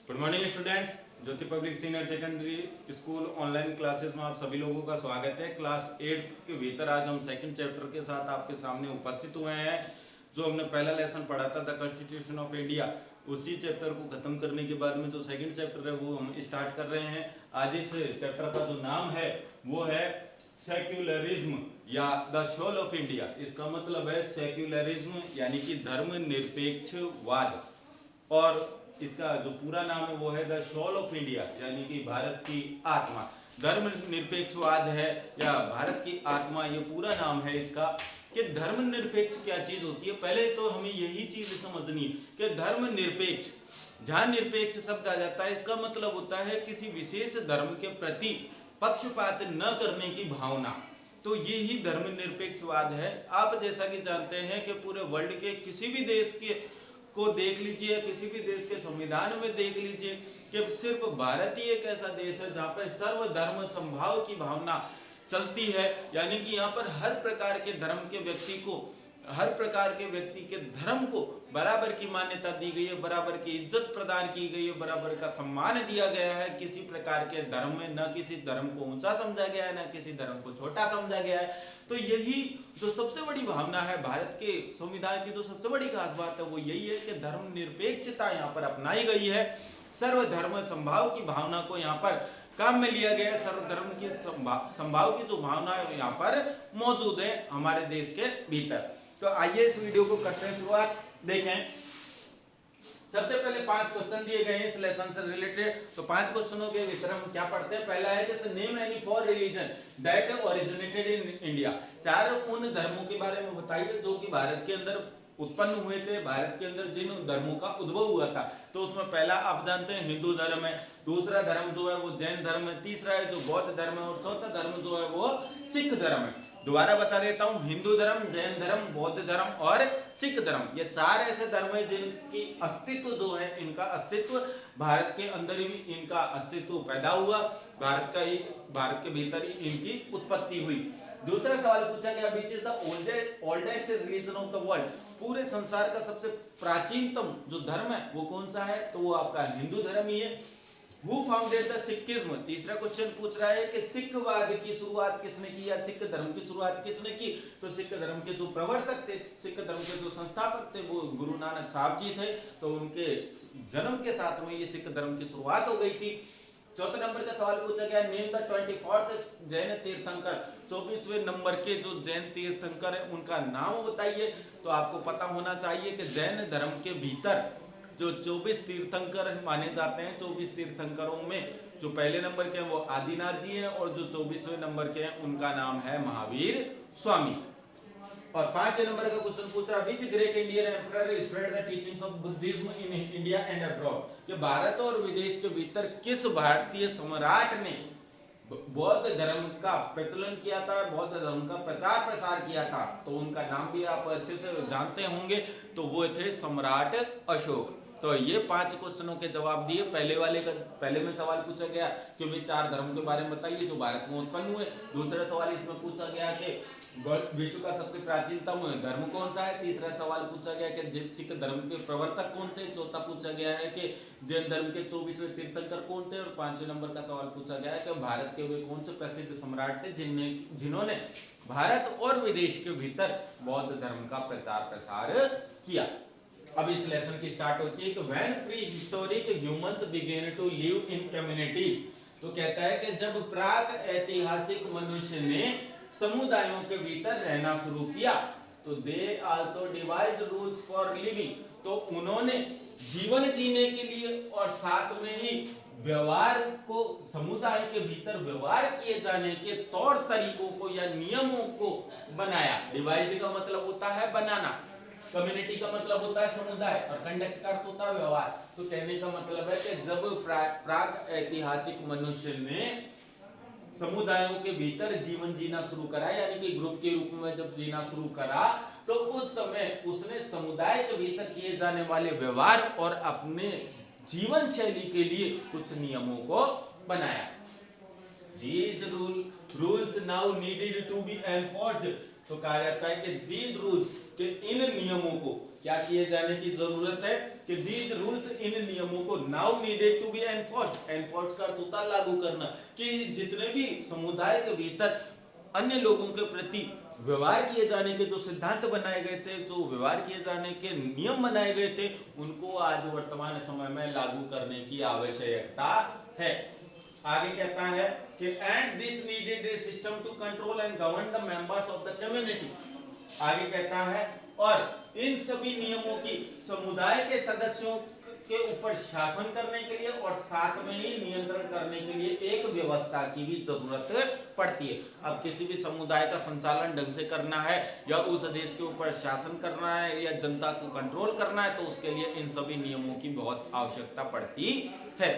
Good morning students. Jyoti public senior secondary school online classes में आप सभी लोगों का स्वागत है। क्लास 8 के भीतर आज हम सेकंड चैप्टर के साथ आपके सामने उपस्थित हुए हैं। जो हमने पहला लेसन पढ़ा था द कॉन्स्टिट्यूशन ऑफ इंडिया, उसी चैप्टर को खत्म करने के बाद में जो सेकंड चैप्टर है वो हम स्टार्ट कर रहे हैं। आज इस चैप्टर का जो नाम है वो है सेक्युलरिज्म या द सोल ऑफ इंडिया। इसका मतलब है सेक्युलरिज्म यानी कि धर्मनिरपेक्षवाद, और इसका जो पूरा नाम है वो है द सोल ऑफ इंडिया यानी कि भारत की आत्मा। धर्मनिरपेक्षवाद है या भारत की आत्मा, ये पूरा नाम है इसका। कि धर्मनिरपेक्ष क्या चीज होती है, पहले तो हमें यही चीज समझनी है कि धर्मनिरपेक्ष, जहां निरपेक्ष शब्द आ जाता है इसका मतलब होता है किसी विशेष धर्म के प्रति पक्षपात न करने की भावना। तो ये ही धर्मनिरपेक्षवाद है। आप जैसा कि जानते हैं कि पूरे वर्ल्ड के किसी भी देश के को देख लीजिए, किसी भी देश के संविधान में देख लीजिए कि सिर्फ भारत ही एक ऐसा देश है जहाँ पे सर्वधर्म समभाव की भावना चलती है। यानी कि यहाँ पर हर प्रकार के धर्म के व्यक्ति को, हर प्रकार के व्यक्ति के धर्म को बराबर की मान्यता दी गई है, बराबर की इज्जत प्रदान की गई है, बराबर का सम्मान दिया गया है। किसी प्रकार के धर्म में न किसी धर्म को ऊंचा समझा गया है, न किसी धर्म को छोटा समझा गया है। तो यही जो सबसे बड़ी भावना है भारत के संविधान की, जो सबसे बड़ी खास बात है वो यही है कि धर्मनिरपेक्षता यहाँ पर अपनाई गई है। सर्वधर्म समभाव की भावना को यहाँ पर काम में लिया गया है। सर्वधर्म की समभाव की जो भावना है यहाँ पर मौजूद है हमारे देश के भीतर। तो आइए इस वीडियो को करते हैं शुरुआत। देखें, सबसे पहले 5 क्वेश्चन दिए गए हैं इस लेसन से रिलेटेड। तो 5 क्वेश्चनों के भीतर हम क्या पढ़ते हैं। पहला है जैसे name any 4 religion that originated in India. 4 उन धर्मों के बारे में बताइए जो कि भारत के अंदर उत्पन्न हुए थे, भारत के अंदर जिन धर्मों का उद्भव हुआ था। तो उसमें पहला आप जानते हैं हिंदू धर्म है, दूसरा धर्म जो है वो जैन धर्म है, तीसरा है जो बौद्ध धर्म है, और चौथा धर्म जो है वो सिख धर्म है। दोबारा बता देता हूं, हिंदू धर्म, जैन धर्म, बौद्ध धर्म और सिख धर्म, ये 4 ऐसे धर्म है जिनकी अस्तित्व जो है, इनका अस्तित्व भारत के अंदर ही इनका अस्तित्व पैदा हुआ, भारत के भीतर ही इनकी उत्पत्ति हुई। दूसरा सवाल पूछा गया which is the oldest religion of the world. पूरे संसार का सबसे प्राचीनतम जो धर्म है वो कौन सा है, तो वो आपका हिंदू धर्म ही है। Who founded the Sikhism? तीसरा क्वेश्चन पूछ रहा है कि सिखवाद की शुरुआत किसने की या सिख धर्म की शुरुआत किसने की। तो सिख धर्म के जो प्रवर्तक थे, सिख धर्म के जो संस्थापक थे वो गुरु नानक साहब जी थे। तो उनके जन्म के साथ में ये सिख धर्म की शुरुआत हो गई थी। चौथे नंबर का सवाल पूछा गया नेम द 24th जैन तीर्थंकर। 24वें नंबर के जो जैन तीर्थंकर है उनका नाम बताइए। तो आपको पता होना चाहिए कि जैन धर्म के भीतर जो 24 तीर्थंकर माने जाते हैं, 24 तीर्थंकरों में जो पहले नंबर के हैं वो आदिनाथ जी हैं, और जो 24वें नंबर के हैं उनका नाम है महावीर स्वामी। और 5वें नंबर का क्वेश्चन पूछ रहा which great Indian emperor spread the teachings of Buddhism in India and abroad. कि भारत और विदेश के भीतर किस भारतीय सम्राट ने बौद्ध धर्म का प्रचलन किया था, बौद्ध धर्म का प्रचार प्रसार किया था। तो उनका नाम भी आप अच्छे से जानते होंगे, तो वो थे सम्राट अशोक। तो ये 5 क्वेश्चनों के जवाब दिए। पहले में सवाल पूछा गया कि वे 4 धर्म के बारे में बताइए जो भारत में उत्पन्न हुए। दूसरा सवाल इसमें पूछा गया कि विश्व का सबसे प्राचीनतम धर्म कौन सा है। तीसरा सवाल पूछा गया कि सिख धर्म के प्रवर्तक कौन थे। चौथा पूछा गया है कि जैन धर्म के 24वें तीर्थंकर कौन थे। और 5वें नंबर का सवाल पूछा गया है कि भारत के वे कौन से प्रसिद्ध सम्राट थे जिन्होंने भारत और विदेश के भीतर बौद्ध धर्म का प्रचार प्रसार किया। अब इस लेसन की स्टार्ट होती है कि when prehistoric humans begin to live in community. तो कहता है कि जब प्राक ऐतिहासिक मनुष्य ने समुदायों के भीतर रहना शुरू किया, तो they also divide rules for living. तो उन्होंने जीवन जीने के लिए और साथ में ही व्यवहार को, समुदाय के भीतर व्यवहार किए जाने के तौर तरीकों को या नियमों को बनाया। डिवाइड का मतलब होता है बनाना, कम्युनिटी का मतलब होता है समुदाय, और कंडक्ट का अर्थ होता है व्यवहार। तो कहने का मतलब है कि जब प्राक ऐतिहासिक मनुष्य ने समुदायों के भीतर जीवन जीना शुरू करा, यानी कि ग्रुप के रूप में जब जीना शुरू करा, तो उस समय उसने समुदाय के भीतर किए जाने वाले व्यवहार और अपने जीवन शैली के लिए कुछ नियमों को बनाया। These rules now needed to be enforced। तो कहा जाता है कि these rules, कि इन नियमों को क्या किए जाने की जरूरत है कि दीज रूल्स, इन नियमों को now needed to be enforced. Enforce का अर्थ होता है लागू करना, कि जितने भी समुदाय के भीतर अन्य लोगों के प्रति व्यवहार किए जाने के जो सिद्धांत बनाए गए थे, जो व्यवहार किए जाने के नियम बनाए गए थे, उनको आज वर्तमान समय में लागू करने की आवश्यकता है। आगे कहता है कि and this needed a system to control and govern the members of the community. आगे कहता है और इन सभी नियमों की समुदाय के सदस्यों के ऊपर शासन करने के लिए और साथ में ही नियंत्रण करने के लिए एक व्यवस्था की भी जरूरत पड़ती है। अब किसी भी समुदाय का संचालन ढंग से करना है या उस देश के ऊपर शासन करना है या जनता को कंट्रोल करना है, तो उसके लिए इन सभी नियमों की बहुत आवश्यकता पड़ती है।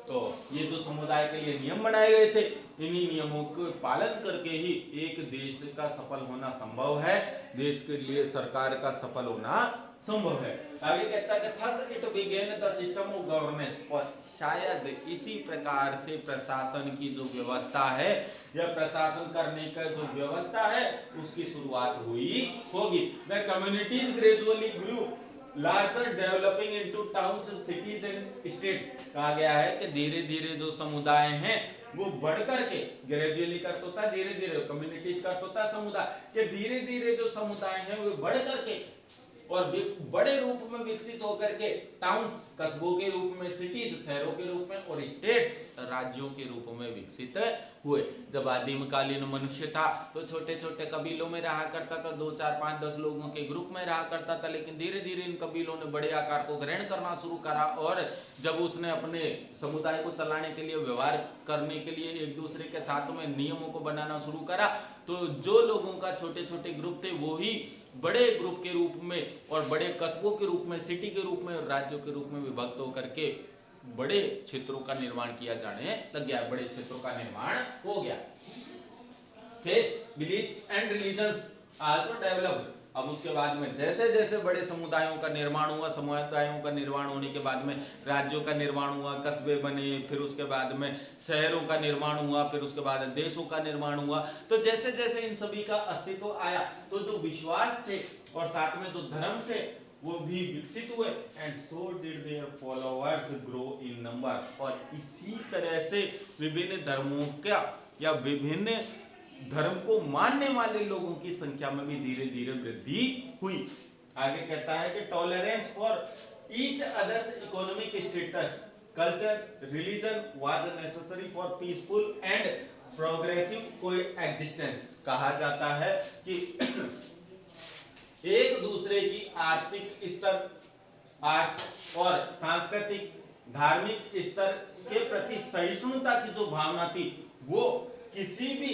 तो ये जो समुदाय के लिए नियम बनाए गए थे, इन्हीं नियमों के पालन करके ही एक देश का सफल होना संभव है, देश के लिए सरकार का सफल होना संभव है। आगे कहता है कि thus it began the system of governance, और शायद इसी प्रकार से प्रशासन की जो व्यवस्था है या प्रशासन करने का जो व्यवस्था है उसकी शुरुआत हुई होगी। The communities gradually grew larger, developing into towns, cities and states। कहा गया है कि धीरे धीरे जो समुदाय हैं वो बढ़ करके, ग्रेजुअली कर होता है धीरे धीरे, कम्युनिटीज का होता है समुदाय, कि धीरे धीरे जो समुदाय हैं वो बढ़ करके और बड़े रूप में विकसित होकर के टाउन्स, कस्बों के रूप में, सिटीज, शहरों के रूप में, और स्टेट्स, राज्यों के रूप में विकसित हुए। जब आदिमकालीन मनुष्य था तो छोटे छोटे कबीलों में रहा करता था, 2, 4, 5, 10 लोगों के ग्रुप में रहा करता था, लेकिन धीरे धीरे इन कबीलों ने बड़े आकार को ग्रहण करना शुरू करा और जब उसने अपने समुदाय को चलाने के लिए, व्यवहार करने के लिए एक दूसरे के साथ में नियमों को बनाना शुरू करा, तो जो लोगों का छोटे छोटे ग्रुप थे वो ही बड़े ग्रुप के रूप में और बड़े कस्बों के रूप में, सिटी के रूप में और राज्यों के रूप में विभक्त होकर के बड़े क्षेत्रों का निर्माण किया जाने लग गया, बड़े क्षेत्रों का निर्माण हो गया। Faith, beliefs and religions also developed. अब उसके बाद में जैसे जैसे बड़े समुदायों का निर्माण हुआ, समुदायों का निर्माण होने के बाद में राज्यों का निर्माण हुआ, कस्बे बने, फिर उसके बाद में शहरों का निर्माण हुआ, फिर उसके बाद देशों का निर्माण हुआ, तो जैसे जैसे इन सभी का अस्तित्व आया तो जो विश्वास थे और साथ में जो धर्म थे वो भी विकसित हुए। And so did their followers grow in number. और इसी तरह से विभिन्न धर्मों का या विभिन्न धर्म को मानने वाले लोगों की संख्या में भी धीरे धीरे वृद्धि हुई। आगे कहता है कि tolerance for each others economic status, culture, religion was necessary for peaceful and progressive coexistence. कहा जाता है कि एक दूसरे की आर्थिक स्तर और सांस्कृतिक, धार्मिक स्तर के प्रति सहिष्णुता की जो भावना थी वो किसी भी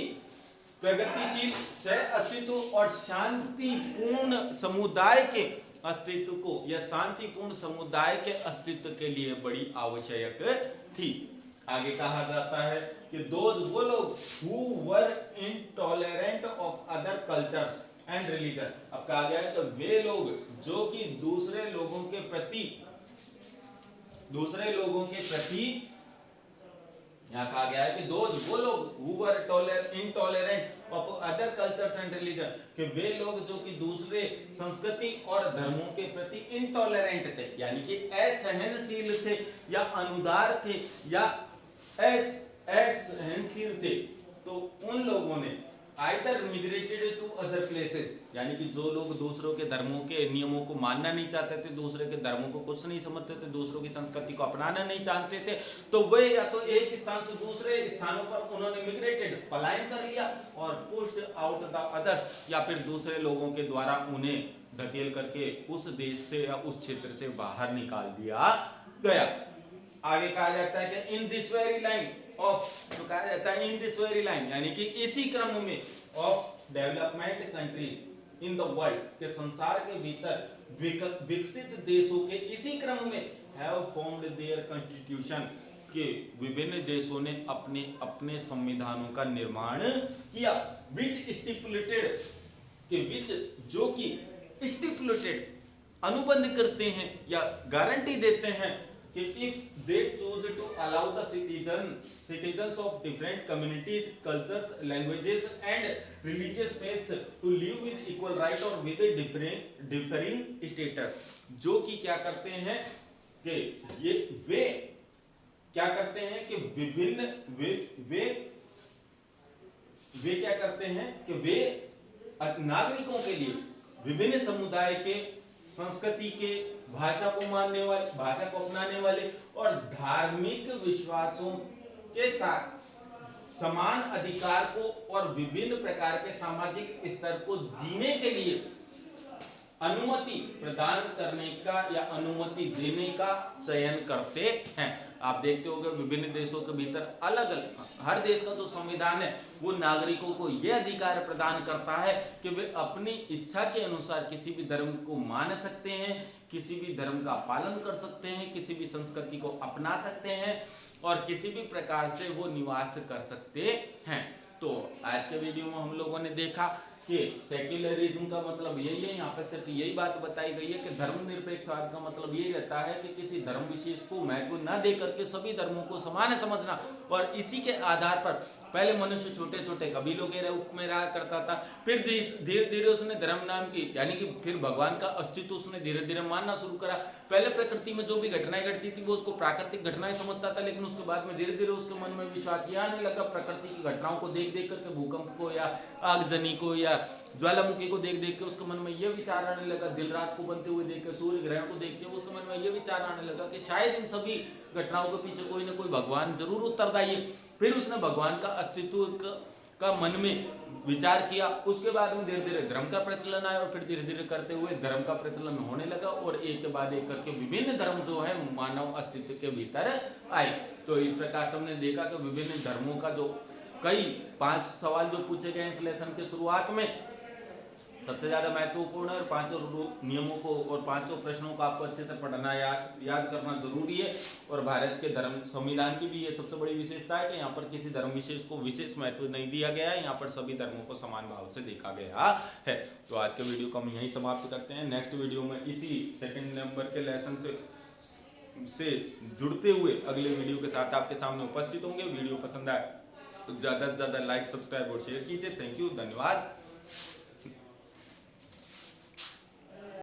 प्रगतिशील सह अस्तित्व और शांतिपूर्ण समुदाय के अस्तित्व को या शांतिपूर्ण समुदाय के अस्तित्व के लिए बड़ी आवश्यक थी। आगे कहा जाता है कि वो लोग who were intolerant of other cultures and religion। अब कहा गया है कि वे लोग जो कि दूसरे लोगों के प्रति यहाँ कहा गया है कि वो लोग who were intolerant of other cultures and religion, कि वे लोग जो कि दूसरे संस्कृति और धर्मों के प्रति इंटॉलरेंट थे, यानी कि असहनशील थे या अनुदार थे या असहनशील थे, तो उन लोगों ने either migrated to other places, यानी कि जो लोग दूसरों के धर्मों के नियमों को मानना नहीं चाहते थे, दूसरे के धर्मों को कुछ नहीं समझते थे, दूसरों की संस्कृति को अपनाना नहीं चाहते थे, तो वे या तो एक स्थान से दूसरे स्थानों पर उन्होंने मिग्रेटेड, पलायन कर लिया, और पुश्ड आउट द अदर्स, या फिर दूसरे लोगों के द्वारा उन्हें धकेल करके उस देश से या उस क्षेत्र से बाहर निकाल दिया गया। आगे कहा जाता है कि in this very line of, तो कहा जाता है इन दिस वेरी लाइन, यानी कि इसी क्रम में of development countries in the world, के संसार के भीतर विकसित देशों के इसी क्रम में हैव फॉर्म्ड देयर कॉन्स्टिट्यूशन, के विभिन्न देशों ने अपने अपने संविधानों का निर्माण किया, विच स्टिपुलेटेड, के विच जो कि स्टिपुलेटेड अनुबंध करते हैं या गारंटी देते हैं कि if they choose to allow the citizens of different communities, cultures, languages and religious faiths to live with equal right or with a differing status, जो कि क्या करते हैं कि ये वे क्या करते हैं कि विभिन्न वे क्या करते हैं कि वे नागरिकों के लिए विभिन्न समुदाय के, संस्कृति के, भाषा को मानने वाले, भाषा को अपनाने वाले और धार्मिक विश्वासों के साथ समान अधिकार को और विभिन्न प्रकार के सामाजिक स्तर को जीने के लिए अनुमति प्रदान करने का या अनुमति देने का चयन करते हैं। आप देखते होंगे विभिन्न देशों के भीतर अलग अलग, हर देश का जो संविधान है वो नागरिकों को यह अधिकार प्रदान करता है कि वे अपनी इच्छा के अनुसार किसी भी धर्म को मान सकते हैं, किसी भी धर्म का पालन कर सकते हैं, किसी भी संस्कृति को अपना सकते हैं और किसी भी प्रकार से वो निवास कर सकते हैं। तो आज के वीडियो में हम लोगों ने देखा कि सेक्युलरिज्म का मतलब यही है, यहाँ पर सिर्फ यही बात बताई गई है कि धर्मनिरपेक्षवाद का मतलब ये रहता है कि किसी धर्म विशेष को महत्व न दे करके सभी धर्मों को समान समझना और इसी के आधार पर पहले मनुष्य छोटे छोटे कबीलों के रूप में रहा करता था, फिर धीरे धीरे उसने धर्म नाम की यानी कि फिर भगवान का अस्तित्व उसने धीरे धीरे मानना शुरू करा। पहले प्रकृति में जो भी घटनाएं घटती थी वो उसको प्राकृतिक घटनाएं समझता था, लेकिन उसके बाद में धीरे धीरे उसके मन में विश्वास यह आने लगा, प्रकृति की घटनाओं को देख देख करके, भूकंप को या आगजनी को या ज्वालामुखी को देख देख के उसके मन में यह विचार आने लगा, दिल रात को बनते हुए देख के, सूर्य ग्रहण को देख के उसके मन में यह विचार आने लगा कि शायद इन सभी घटनाओं के पीछे कोई ना कोई भगवान जरूर उत्तरदायी है। फिर उसने भगवान का अस्तित्व का मन में विचार किया, उसके बाद में धीरे धीरे धर्म का प्रचलन आया और फिर धीरे धीरे करते हुए धर्म का प्रचलन होने लगा और एक के बाद एक करके विभिन्न धर्म जो है मानव अस्तित्व के भीतर आए। तो इस प्रकार से हमने देखा कि विभिन्न धर्मों का जो कई 5 सवाल जो पूछे गए इस लेसन के शुरुआत में सबसे ज्यादा महत्वपूर्ण और 5 नियमों को और 5 प्रश्नों को आपको अच्छे से पढ़ना याद करना जरूरी है। और भारत के धर्म संविधान की भी ये सबसे बड़ी विशेषता है कि यहाँ पर किसी धर्म विशेष को विशेष महत्व नहीं दिया गया है, यहाँ पर सभी धर्मों को समान भाव से देखा गया है। तो आज के वीडियो को हम यहीं समाप्त करते हैं। नेक्स्ट वीडियो में इसी 2nd नंबर के लेसन से जुड़ते हुए अगले वीडियो के साथ आपके सामने उपस्थित होंगे। वीडियो पसंद आए तो ज़्यादा से ज़्यादा लाइक, सब्सक्राइब और शेयर कीजिए। थैंक यू, धन्यवाद।